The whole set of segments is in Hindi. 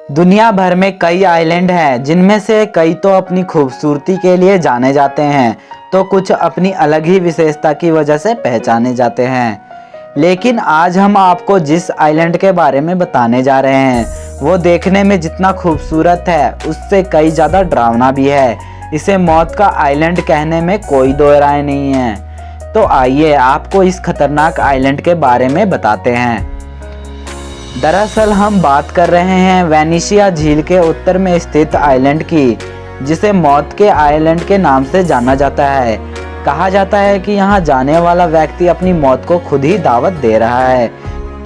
दुनिया भर में कई आइलैंड हैं, जिनमें से कई तो अपनी खूबसूरती के लिए जाने जाते हैं, तो कुछ अपनी अलग ही विशेषता की वजह से पहचाने जाते हैं। लेकिन आज हम आपको जिस आइलैंड के बारे में बताने जा रहे हैं, वो देखने में जितना खूबसूरत है, उससे कई ज़्यादा डरावना भी है। इसे मौत का आइलैंड कहने में कोई दो राय नहीं है। तो आइए आपको इस खतरनाक आइलैंड के बारे में बताते हैं। दरअसल हम बात कर रहे हैं वेनेशिया झील के उत्तर में स्थित आइलैंड की, जिसे मौत के आइलैंड के नाम से जाना जाता है। कहा जाता है कि यहाँ जाने वाला व्यक्ति अपनी मौत को खुद ही दावत दे रहा है,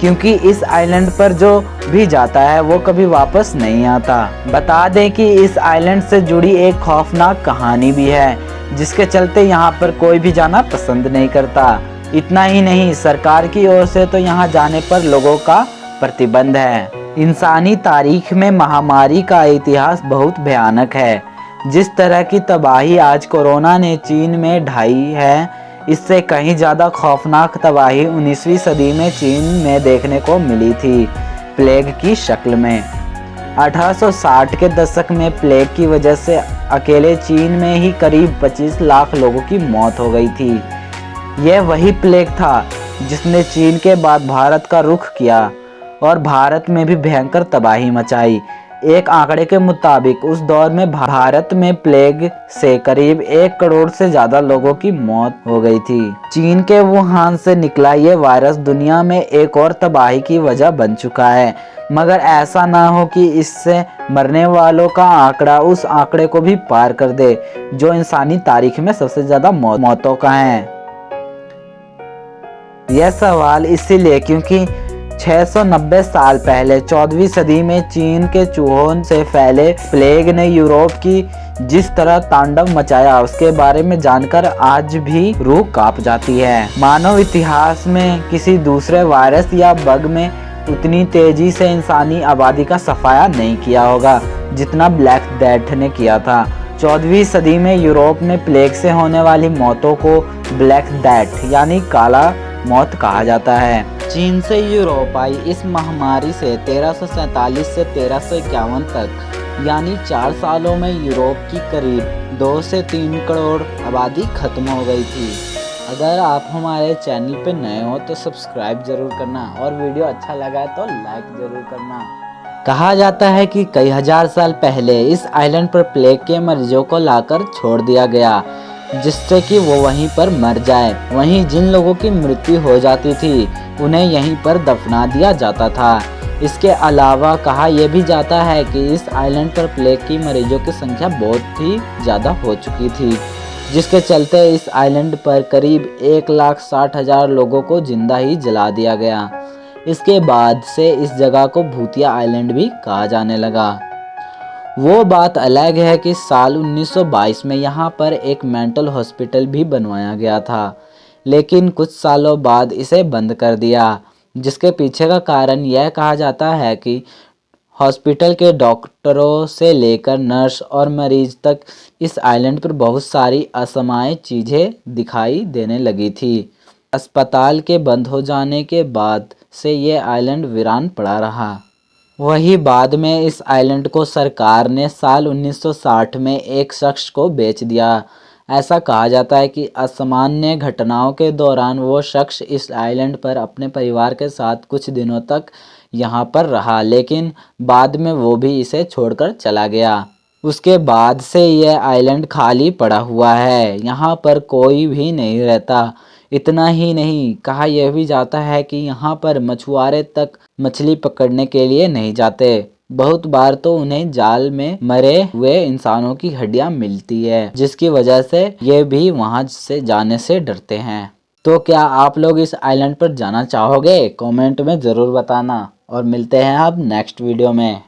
क्योंकि इस आइलैंड पर जो भी जाता है वो कभी वापस नहीं आता। बता दें कि इस आइलैंड से जुड़ी एक खौफनाक कहानी भी है, जिसके चलते यहाँ पर कोई भी जाना पसंद नहीं करता। इतना ही नहीं, सरकार की ओर से तो यहाँ जाने पर लोगों का प्रतिबंध है। इंसानी तारीख में महामारी का इतिहास बहुत भयानक है। जिस तरह की तबाही आज कोरोना ने चीन में ढाई है, इससे कहीं ज़्यादा खौफनाक तबाही 19वीं सदी में चीन में देखने को मिली थी, प्लेग की शक्ल में। 1860 के दशक में प्लेग की वजह से अकेले चीन में ही करीब 25 लाख लोगों की मौत हो गई थी। यह वही प्लेग था जिसने चीन के बाद भारत का रुख किया और भारत में भी भयंकर तबाही मचाई। एक आंकड़े के मुताबिक उस दौर में भारत में प्लेग से करीब 1 करोड़ से ज़्यादा लोगों की मौत हो गई थी। चीन के वुहान से निकला ये वायरस दुनिया में एक और तबाही की वजह बन चुका है, मगर ऐसा ना हो कि इससे मरने वालों का आंकड़ा उस आंकड़े को भी पार कर दे, जो इंसानी तारीख में सबसे ज़्यादा मौतों का है। यह सवाल इसीलिए क्योंकि 690 साल पहले 14वीं सदी में चीन के चूहों से फैले प्लेग ने यूरोप की जिस तरह तांडव मचाया, उसके बारे में जानकर आज भी रूह कांप जाती है। मानव इतिहास में किसी दूसरे वायरस या बग में उतनी तेजी से इंसानी आबादी का सफाया नहीं किया होगा जितना ब्लैक डेथ ने किया था। 14वीं सदी में यूरोप में प्लेग से होने वाली मौतों को ब्लैक डेथ यानी काला मौत कहा जाता है। चीन से यूरोप आई इस महामारी से 1347 से 1351 तक यानी 4 सालों में यूरोप की करीब 2 से 3 करोड़ आबादी खत्म हो गई थी। अगर आप हमारे चैनल पे नए हो तो सब्सक्राइब जरूर करना और वीडियो अच्छा लगा तो लाइक जरूर करना। कहा जाता है कि कई हजार साल पहले इस आइलैंड पर प्लेग के मरीजों को लाकर छोड़ दिया गया, जिससे कि वो वहीं पर मर जाए। वहीं जिन लोगों की मृत्यु हो जाती थी उन्हें यहीं पर दफना दिया जाता था। इसके अलावा कहा यह भी जाता है कि इस आइलैंड पर प्लेग की मरीजों की संख्या बहुत ही ज़्यादा हो चुकी थी, जिसके चलते इस आइलैंड पर करीब 1,60,000 लोगों को जिंदा ही जला दिया गया। इसके बाद से इस जगह को भूतिया आइलैंड भी कहा जाने लगा। वो बात अलग है कि साल 1922 में यहाँ पर एक मेंटल हॉस्पिटल भी बनवाया गया था, लेकिन कुछ सालों बाद इसे बंद कर दिया, जिसके पीछे का कारण यह कहा जाता है कि हॉस्पिटल के डॉक्टरों से लेकर नर्स और मरीज तक इस आइलैंड पर बहुत सारी असामान्य चीज़ें दिखाई देने लगी थी। अस्पताल के बंद हो जाने के बाद से ये आइलैंड वीरान पड़ा रहा। वही बाद में इस आइलैंड को सरकार ने साल 1960 में एक शख्स को बेच दिया। ऐसा कहा जाता है कि असामान्य घटनाओं के दौरान वो शख्स इस आइलैंड पर अपने परिवार के साथ कुछ दिनों तक यहाँ पर रहा, लेकिन बाद में वो भी इसे छोड़कर चला गया। उसके बाद से यह आइलैंड खाली पड़ा हुआ है, यहाँ पर कोई भी नहीं रहता। इतना ही नहीं, कहा यह भी जाता है कि यहाँ पर मछुआरे तक मछली पकड़ने के लिए नहीं जाते। बहुत बार तो उन्हें जाल में मरे हुए इंसानों की हड्डियां मिलती है, जिसकी वजह से ये भी वहां से जाने से डरते हैं। तो क्या आप लोग इस आइलैंड पर जाना चाहोगे? कमेंट में ज़रूर बताना और मिलते हैं अब नेक्स्ट वीडियो में।